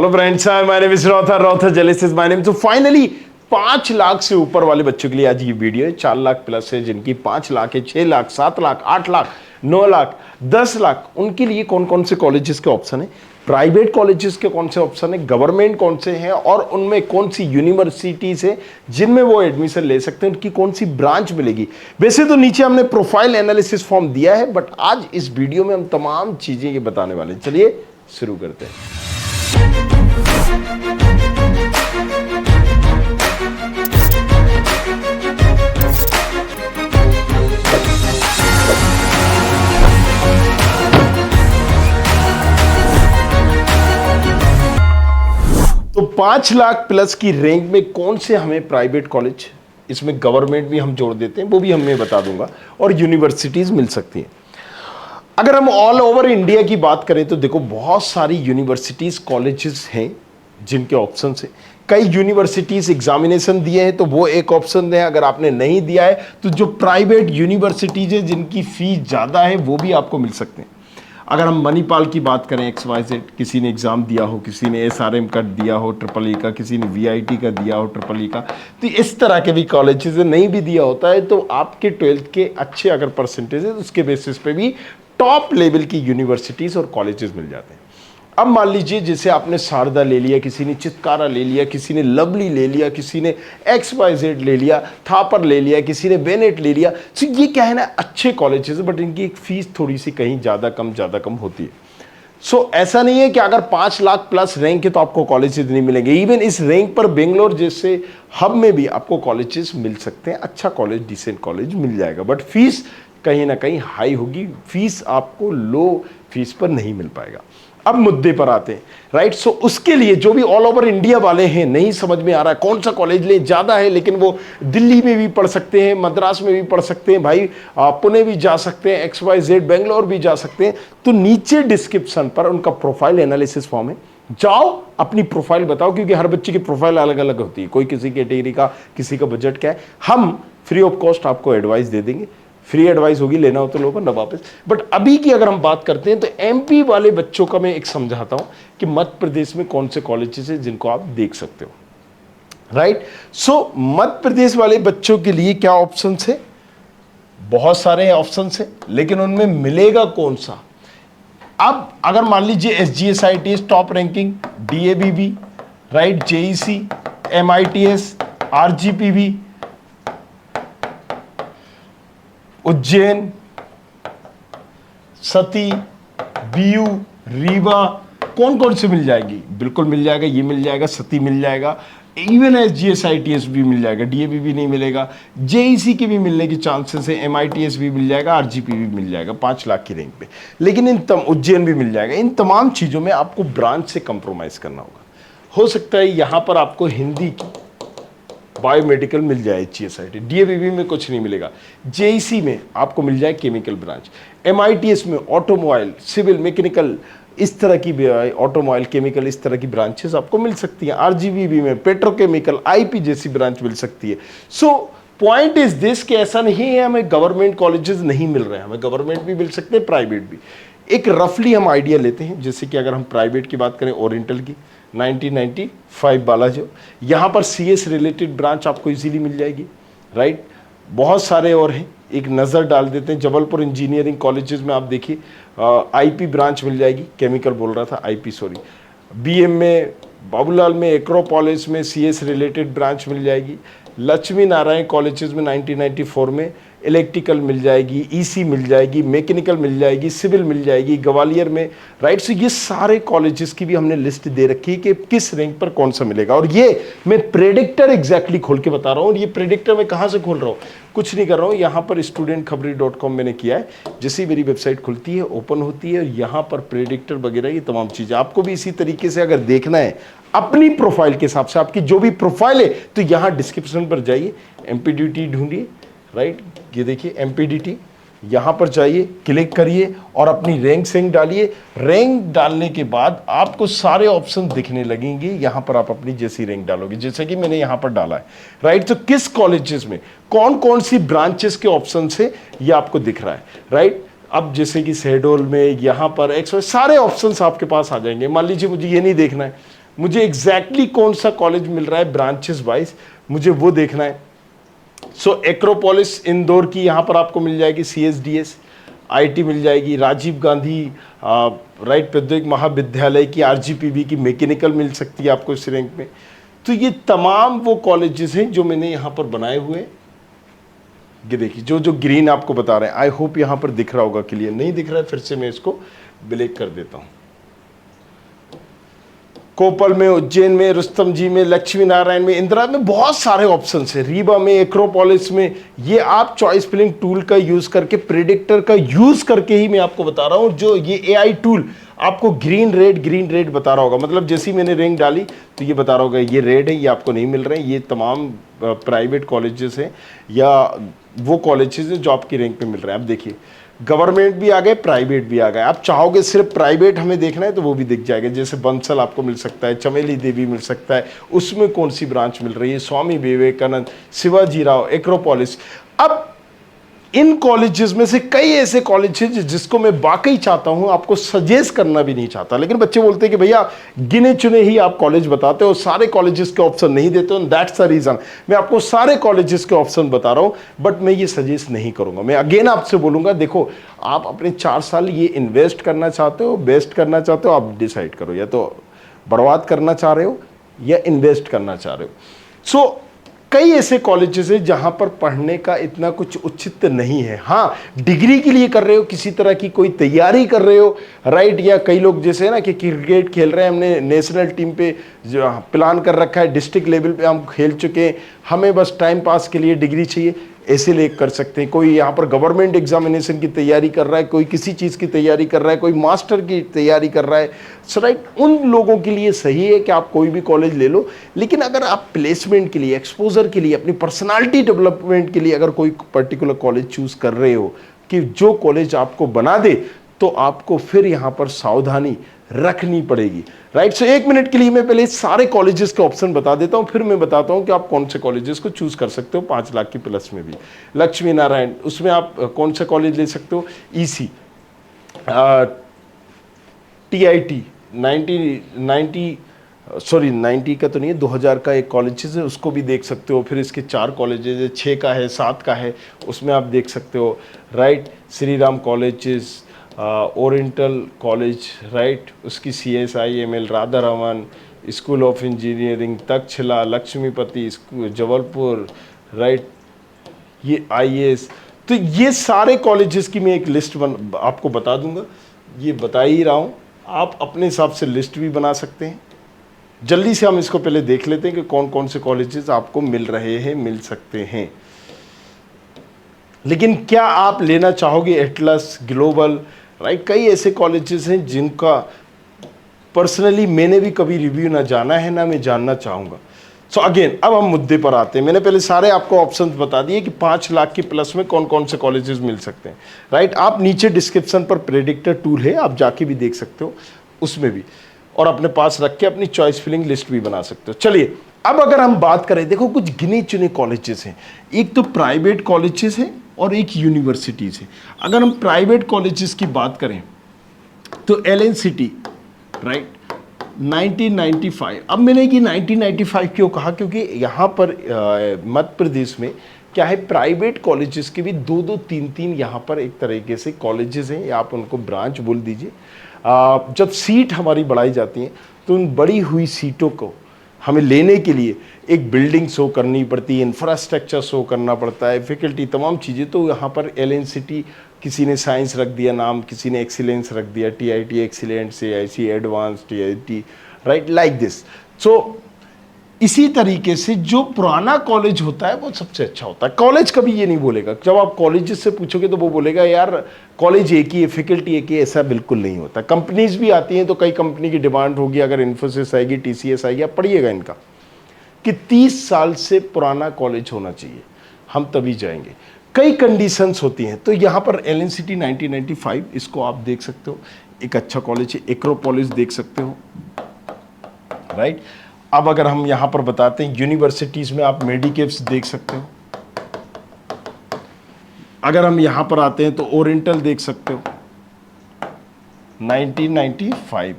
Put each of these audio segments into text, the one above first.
Hello friends, my name is रॉथर जेलिसिस my name. तो फाइनली 5 लाख से ऊपर वाले बच्चों के लिए आज ये वीडियो है। 4 लाख प्लस है, जिनकी 5 लाख है, 6 लाख, 7 लाख, 8 लाख, 9 लाख, 10 लाख, उनके लिए कौन कौन से कॉलेजेस के ऑप्शन है, प्राइवेट कॉलेजेस के कौन से ऑप्शन है, गवर्नमेंट कौन से हैं और उनमें कौन सी यूनिवर्सिटीज है जिनमें वो एडमिशन ले सकते हैं, उनकी कौन सी ब्रांच मिलेगी। वैसे तो नीचे हमने प्रोफाइल एनालिसिस फॉर्म दिया है, बट आज इस वीडियो में हम तमाम चीजें ये बताने वाले हैं। चलिए शुरू करते हैं। तो 5 लाख प्लस की रेंज में कौन से हमें प्राइवेट कॉलेज, इसमें गवर्नमेंट भी हम जोड़ देते हैं, वो भी हमें बता दूंगा, और यूनिवर्सिटीज मिल सकती हैं। अगर हम ऑल ओवर इंडिया की बात करें तो देखो बहुत सारी यूनिवर्सिटीज कॉलेजेस हैं जिनके ऑप्शन है। कई यूनिवर्सिटीज एग्जामिनेशन दिए हैं तो वो एक ऑप्शन है। अगर आपने नहीं दिया है तो जो प्राइवेट यूनिवर्सिटीज है जिनकी फीस ज़्यादा है वो भी आपको मिल सकते हैं। अगर हम मणिपाल की बात करें, XYZ, किसी ने एग्ज़ाम दिया हो, किसी ने SRM का दिया हो ट्रिपल E का, किसी ने VIT का दिया हो ट्रिपल E का, तो इस तरह के भी कॉलेजेस नहीं भी दिया होता है तो आपके 12th के अच्छे अगर परसेंटेज है तो उसके बेसिस पे भी टॉप लेवल की यूनिवर्सिटीज़ और कॉलेजेस मिल जाते हैं। अब मान लीजिए जैसे आपने शारदा ले लिया, किसी ने चित्कारा ले लिया, किसी ने लवली ले लिया, किसी ने XYZ ले लिया, थापर ले लिया, किसी ने बेनेट ले लिया। तो ये क्या है ना, अच्छे कॉलेजेस है बट इनकी एक फीस थोड़ी सी कहीं ज़्यादा कम होती है। सो ऐसा नहीं है कि अगर 5 लाख प्लस रैंक है तो आपको कॉलेजेस नहीं मिलेंगे। इवन इस रैंक पर बेंगलोर जैसे हब में भी आपको कॉलेजेस मिल सकते हैं। अच्छा कॉलेज, डिसेंट कॉलेज मिल जाएगा, बट फीस कहीं ना कहीं हाई होगी। फीस आपको लो फीस पर नहीं मिल पाएगा। अब मुद्दे पर आते हैं, राइट। सो उसके लिए जो भी ऑल ओवर इंडिया वाले हैं, नहीं समझ में आ रहा है कौन सा कॉलेज ले, ज़्यादा है लेकिन वो दिल्ली में भी पढ़ सकते हैं, मद्रास में भी पढ़ सकते हैं, भाई पुणे भी जा सकते हैं, XYZ बेंगलोर भी जा सकते हैं, तो नीचे डिस्क्रिप्शन पर उनका प्रोफाइल एनालिसिस फॉर्म है। जाओ अपनी प्रोफाइल बताओ, क्योंकि हर बच्चे की प्रोफाइल अलग अलग होती है, कोई किसी कैटेगरी का, किसी का बजट क्या है। हम फ्री ऑफ कॉस्ट आपको एडवाइस दे देंगे। फ्री एडवाइस होगी, लेना हो तो लो वरना वापस। बट अभी की अगर हम बात करते हैं तो MP वाले बच्चों का मैं एक समझाता हूं कि मध्य प्रदेश में कौन से कॉलेजेस हैं जिनको आप देख सकते हो, राइट। सो मध्य प्रदेश वाले बच्चों के लिए क्या ऑप्शंस है, बहुत सारे ऑप्शंस हैं, लेकिन उनमें मिलेगा कौन सा। अब अगर मान लीजिए SGSITS top ranking, DABB, right, JEC, MITS, RGPV, Ujjain, SATI, BU, Rewa, कौन कौन से मिल जाएगी, बिल्कुल मिल जाएगा। ये मिल जाएगा, सती मिल जाएगा, इवन SGSITS भी मिल जाएगा, DABB नहीं मिलेगा, JEC की भी मिलने की चांसेस है, MITS भी मिल जाएगा, RGP भी मिल जाएगा 5 लाख की रेंज पे। लेकिन उज्जैन भी मिल जाएगा। इन तमाम चीज़ों में आपको ब्रांच से कंप्रोमाइज करना होगा। हो सकता है यहाँ पर आपको हिंदी की बायोमेडिकल मिल जाए, HGSIT, DABB में कुछ नहीं मिलेगा, JEC में आपको मिल जाए केमिकल ब्रांच, MITS में ऑटोमोबाइल, सिविल, मैकेनिकल, इस तरह की ऑटोमोबाइल, केमिकल, इस तरह की ब्रांचेस आपको मिल सकती हैं। RGBB में पेट्रोकेमिकल, IP जैसी ब्रांच मिल सकती है। सो पॉइंट इज दिस कि ऐसा नहीं है हमें गवर्नमेंट कॉलेजेस नहीं मिल रहे हैं, हमें गवर्नमेंट भी मिल सकते हैं, प्राइवेट भी। एक रफली हम आइडिया लेते हैं, जैसे कि अगर हम प्राइवेट की बात करें, ओरिएंटल की 1995 वाला जो, यहाँ पर CS रिलेटेड ब्रांच आपको इजीली मिल जाएगी, राइट। बहुत सारे और हैं, एक नज़र डाल देते हैं। जबलपुर इंजीनियरिंग कॉलेजेस में आप देखिए IP ब्रांच मिल जाएगी, केमिकल बोल रहा था, IP सॉरी। BM में, बाबूलाल में, एक्रोपोलिस में CS रिलेटेड ब्रांच मिल जाएगी। लक्ष्मी नारायण कॉलेजेस में 1994 में इलेक्ट्रिकल मिल जाएगी, EC मिल जाएगी, मैकेनिकल मिल जाएगी, सिविल मिल जाएगी, ग्वालियर में, राइट। सो ये सारे कॉलेजेस की भी हमने लिस्ट दे रखी है कि किस रैंक पर कौन सा मिलेगा। और ये मैं प्रेडिक्टर एग्जैक्टली खोल के बता रहा हूँ। और ये प्रेडिक्टर मैं कहाँ से खोल रहा हूँ, कुछ नहीं कर रहा हूँ, यहाँ पर studentkhabari.com मैंने किया है। जैसी मेरी वेबसाइट खुलती है, ओपन होती है, और यहाँ पर प्रेडिक्टर वगैरह ये तमाम चीज़ें आपको भी इसी तरीके से अगर देखना है अपनी प्रोफाइल के हिसाब से, आपकी जो भी प्रोफाइल है, तो यहाँ डिस्क्रिप्शन पर जाइए, MPDT ढूंढिए, राइट। ये देखिए MPDT, यहाँ पर जाइए, क्लिक करिए और अपनी रैंक सेंक डालिए। रैंक डालने के बाद आपको सारे ऑप्शन दिखने लगेंगे। यहाँ पर आप अपनी जैसी रैंक डालोगे, जैसे कि मैंने यहाँ पर डाला है, राइट। तो किस कॉलेजेस में कौन कौन सी ब्रांचेस के ऑप्शन से ये आपको दिख रहा है, राइट। अब जैसे कि शहडोल में, यहाँ पर सारे ऑप्शंस आपके पास आ जाएंगे। मान लीजिए मुझे ये नहीं देखना है, मुझे एग्जैक्टली कौन सा कॉलेज मिल रहा है ब्रांचेस वाइज, मुझे वो देखना है। सो एक्रोपोलिस इंदौर की यहाँ पर आपको मिल जाएगी, CSDS आईटी मिल जाएगी, राजीव गांधी राइट प्रौद्योगिक महाविद्यालय की, RGPV की मैकेनिकल मिल सकती है आपको इस रैंक में। तो ये तमाम वो कॉलेजेस हैं जो मैंने यहाँ पर बनाए हुए हैं। ये देखिए जो जो ग्रीन आपको बता रहे हैं, आई होप यहाँ पर दिख रहा होगा क्लियर, नहीं दिख रहा है फिर से मैं इसको ब्लैक कर देता हूँ। कोपल में, उज्जैन में, रुस्तम जी में, लक्ष्मी नारायण में, इंदिरा में, बहुत सारे ऑप्शन है, रीवा में, एक्रोपोलिस में। ये आप चॉइस फिलिंग टूल का यूज करके, प्रेडिक्टर का यूज करके ही मैं आपको बता रहा हूं, जो ये AI टूल आपको ग्रीन रेड बता रहा होगा। मतलब जैसे ही मैंने रैंक डाली तो ये बता रहा होगा ये रेड है, ये आपको नहीं मिल रहे हैं। ये तमाम प्राइवेट कॉलेजेस हैं या वो कॉलेजेस हैं जो आपकी रैंक पे मिल रहे हैं। अब देखिए गवर्नमेंट भी आ गए, प्राइवेट भी आ गए। आप चाहोगे सिर्फ प्राइवेट हमें देखना है तो वो भी दिख जाएगा। जैसे बंसल आपको मिल सकता है, चमेली देवी मिल सकता है, उसमें कौन सी ब्रांच मिल रही है, स्वामी विवेकानंद, शिवाजी राव, एक्रोपोलिस। अब इन कॉलेजेस में से कई ऐसे कॉलेजेस जिसको मैं वाकई चाहता हूं, आपको सजेस्ट करना भी नहीं चाहता, लेकिन बच्चे बोलते हैं कि भैया गिने चुने ही आप कॉलेज बताते हो, सारे कॉलेजेस के ऑप्शन नहीं देते हो। दैट्स द रीजन मैं आपको सारे कॉलेजेस के ऑप्शन बता रहा हूं, बट मैं ये सजेस्ट नहीं करूंगा। मैं अगेन आपसे बोलूंगा, देखो आप अपने 4 साल ये इन्वेस्ट करना चाहते हो, बेस्ट करना चाहते हो, आप डिसाइड करो, या तो बर्बाद करना चाह रहे हो या इन्वेस्ट करना चाह रहे हो। सो कई ऐसे कॉलेजेस हैं जहां पर पढ़ने का इतना कुछ उचित नहीं है। हाँ, डिग्री के लिए कर रहे हो, किसी तरह की कोई तैयारी कर रहे हो, राइट। या कई लोग जैसे है ना कि क्रिकेट खेल रहे हैं, हमने नेशनल टीम पे जो प्लान कर रखा है, डिस्ट्रिक्ट लेवल पे हम खेल चुके हैं, हमें बस टाइम पास के लिए डिग्री चाहिए, ऐसे ले कर सकते हैं। कोई यहाँ पर गवर्नमेंट एग्जामिनेशन की तैयारी कर रहा है, कोई किसी चीज़ की तैयारी कर रहा है, कोई मास्टर की तैयारी कर रहा है, सो राइट। उन लोगों के लिए सही है कि आप कोई भी कॉलेज ले लो, लेकिन अगर आप प्लेसमेंट के लिए, एक्सपोजर के लिए, अपनी पर्सनालिटी डेवलपमेंट के लिए अगर कोई पर्टिकुलर कॉलेज चूज कर रहे हो कि जो कॉलेज आपको बना दे, तो आपको फिर यहाँ पर सावधानी रखनी पड़ेगी, राइट। सो 1 मिनट के लिए मैं पहले सारे कॉलेजेस के ऑप्शन बता देता हूं, फिर मैं बताता हूं कि आप कौन से कॉलेजेस को चूज कर सकते हो 5 लाख की प्लस में भी। लक्ष्मी नारायण, उसमें आप कौन सा कॉलेज ले सकते हो, EC, TIT 90 का तो नहीं है, 2000 का एक कॉलेज है, उसको भी देख सकते हो। फिर इसके 4 कॉलेजेस है, 6 का है, 7 का है, उसमें आप देख सकते हो, right. Shri Ram colleges, oriental college, right, उसकी CSIML, Radha Raman, school of engineering, Takshashila, Laxmipati, Jabalpur, right, ये IAS। तो ये सारे कॉलेजेस की मैं एक लिस्ट आपको बता दूंगा, ये बता ही रहा हूँ, आप अपने हिसाब से लिस्ट भी बना सकते हैं। जल्दी से हम इसको पहले देख लेते हैं कि कौन कौन से कॉलेजेस आपको मिल रहे हैं, मिल सकते हैं। लेकिन क्या आप लेना चाहोगे एटलस, ग्लोबल, राइट। कई ऐसे कॉलेजेस हैं जिनका पर्सनली मैंने भी कभी रिव्यू ना जाना है, ना मैं जानना चाहूँगा। सो अगेन अब हम मुद्दे पर आते हैं। मैंने पहले सारे आपको ऑप्शंस बता दिए कि 5 लाख की प्लस में कौन कौन से कॉलेजेस मिल सकते हैं, राइट। आप नीचे डिस्क्रिप्शन पर प्रेडिक्टर टूल है, आप जाके भी देख सकते हो उसमें भी, और अपने पास रख के अपनी चॉइस फिलिंग लिस्ट भी बना सकते हो। चलिए अब अगर हम बात करें, देखो कुछ गिने चुने कॉलेजेस हैं, एक तो प्राइवेट कॉलेजेस हैं और एक यूनिवर्सिटीज़ है। अगर हम प्राइवेट कॉलेजेस की बात करें तो LNCT, राइट, 1995। अब मैंने ये 1995 क्यों कहा, क्योंकि यहाँ पर मध्य प्रदेश में क्या है, प्राइवेट कॉलेजेस के भी 2-2, 3-3 यहाँ पर एक तरीके से कॉलेजेस हैं, या आप उनको ब्रांच बोल दीजिए। जब सीट हमारी बढ़ाई जाती है तो उन बढ़ी हुई सीटों को हमें लेने के लिए एक बिल्डिंग शो करनी पड़ती है, इंफ्रास्ट्रक्चर शो करना पड़ता है, फैकल्टी, तमाम चीज़ें। तो यहाँ पर LNCT, किसी ने साइंस रख दिया नाम, किसी ने एक्सीलेंस रख दिया, TIT excellent, CIC advance, TIT, right, like this. So इसी तरीके से जो पुराना कॉलेज होता है वो सबसे अच्छा होता है। कॉलेज कभी ये नहीं बोलेगा, जब आप कॉलेजेस से पूछोगे तो वो बोलेगा यार कॉलेज एक ही है, फैकल्टी एक ही है, ऐसा बिल्कुल नहीं होता। कंपनीज भी आती हैं तो कई कंपनी की डिमांड होगी, अगर इन्फोसिस आएगी, TCS आएगी, आप पढ़िएगा इनका कि 30 साल से पुराना कॉलेज होना चाहिए, हम तभी जाएंगे। कई कंडीशंस होती हैं। तो यहाँ पर LNCT 1995, इसको आप देख सकते हो, एक अच्छा कॉलेज है। एक्रोपोलिस देख सकते हो, राइट। अब अगर हम यहाँ पर बताते हैं यूनिवर्सिटीज़ में, आप मेडिकेव्स देख सकते हो। अगर हम यहाँ पर आते हैं तो ओरिएंटल देख सकते हो 1995,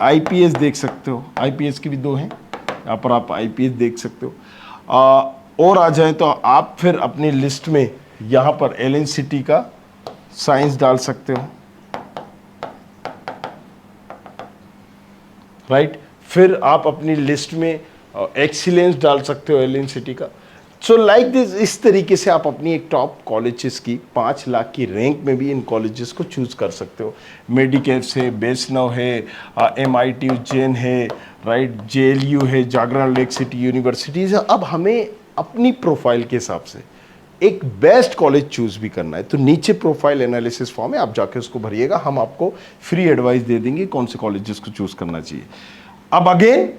आईपीएस देख सकते हो, आईपीएस की भी 2 हैं, यहाँ पर आप आईपीएस देख सकते हो। और आ जाए तो आप फिर अपनी लिस्ट में यहाँ पर एलएनसीटी का साइंस डाल सकते हो, राइट। फिर आप अपनी लिस्ट में एक्सीलेंस डाल सकते हो एलएनसीटी का। सो लाइक दिस, इस तरीके से आप अपनी एक टॉप कॉलेजेस की 5 लाख की रैंक में भी इन कॉलेजेस को चूज कर सकते हो। मेडिकेव्स है, बेसनव है, MIT उज्जैन है, राइट, JLU है, जागरण लेक सिटी यूनिवर्सिटीज़ है। अब हमें अपनी प्रोफाइल के हिसाब से एक बेस्ट कॉलेज चूज भी करना है, तो नीचे प्रोफाइल एनालिसिस फॉर्म है, आप जाके उसको भरिएगा, हम आपको फ्री एडवाइस दे देंगे कौन से कॉलेजेस को चूज करना चाहिए। अब अगेन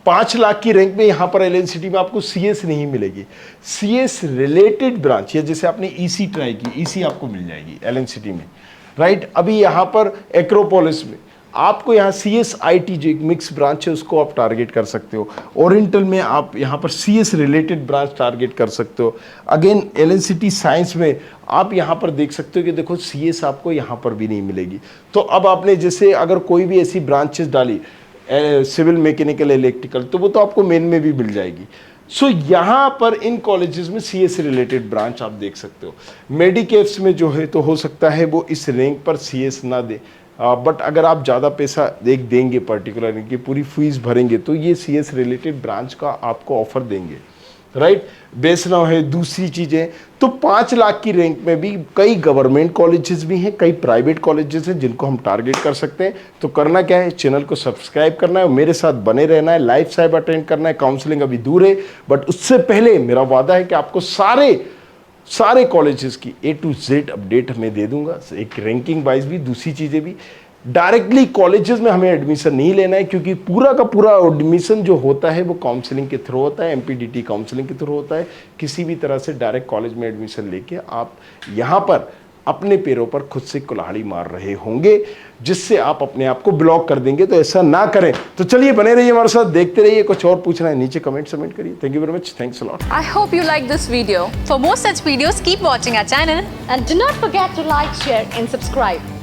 5 लाख की रैंक में यहां पर एलएनसीटी में आपको CS नहीं मिलेगी, CS रिलेटेड ब्रांच, या जैसे आपने EC ट्राई की, EC आपको मिल जाएगी एलएनसीटी में, राइट। अभी यहां पर एक्रोपोलिस में आपको यहाँ CSIT जो एक मिक्स ब्रांच है उसको आप टारगेट कर सकते हो। ओरिएंटल में आप यहाँ पर CS रिलेटेड ब्रांच टारगेट कर सकते हो। अगेन एलएनसीटी साइंस में आप यहाँ पर देख सकते हो कि देखो CS आपको यहाँ पर भी नहीं मिलेगी। तो अब आपने जैसे अगर कोई भी ऐसी ब्रांचेस डाली सिविल, मैकेनिकल, इलेक्ट्रिकल, तो वो तो आपको मेन में भी मिल जाएगी। सो यहाँ पर इन कॉलेजेस में CS रिलेटेड ब्रांच आप देख सकते हो। मेडिकेव्स में जो है तो हो सकता है वो इस रैंक पर CS ना दे, बट अगर आप ज़्यादा पैसा देंगे पर्टिकुलर इनकी पूरी फीस भरेंगे तो ये CS रिलेटेड ब्रांच का आपको ऑफर देंगे, राइट। बेसनव है, दूसरी चीज़ें। तो 5 लाख की रैंक में भी कई गवर्नमेंट कॉलेजेस भी हैं, कई प्राइवेट कॉलेजेस हैं जिनको हम टारगेट कर सकते हैं। तो करना क्या है, चैनल को सब्सक्राइब करना है, मेरे साथ बने रहना है, लाइव साइब अटेंड करना है। काउंसलिंग अभी दूर है, बट उससे पहले मेरा वादा है कि आपको सारे कॉलेजेस की A to Z अपडेट मैं दे दूंगा, एक रैंकिंग वाइज भी, दूसरी चीज़ें भी। डायरेक्टली कॉलेजेस में हमें एडमिशन नहीं लेना है, क्योंकि पूरा का पूरा एडमिशन जो होता है वो काउंसलिंग के थ्रू होता है, MPDT काउंसलिंग के थ्रू होता है। किसी भी तरह से डायरेक्ट कॉलेज में एडमिशन लेके आप यहाँ पर अपने पैरों पर खुद से कुल्हाड़ी मार रहे होंगे, जिससे आप अपने आप को ब्लॉक कर देंगे। तो ऐसा ना करें। तो चलिए बने रहिए हमारे साथ, देखते रहिए। कुछ और पूछना है नीचे कमेंट करिए। Thank you very much, thanks a lot. I hope you like this video. For more such videos, keep watching our channel And do not forget to like, share and subscribe.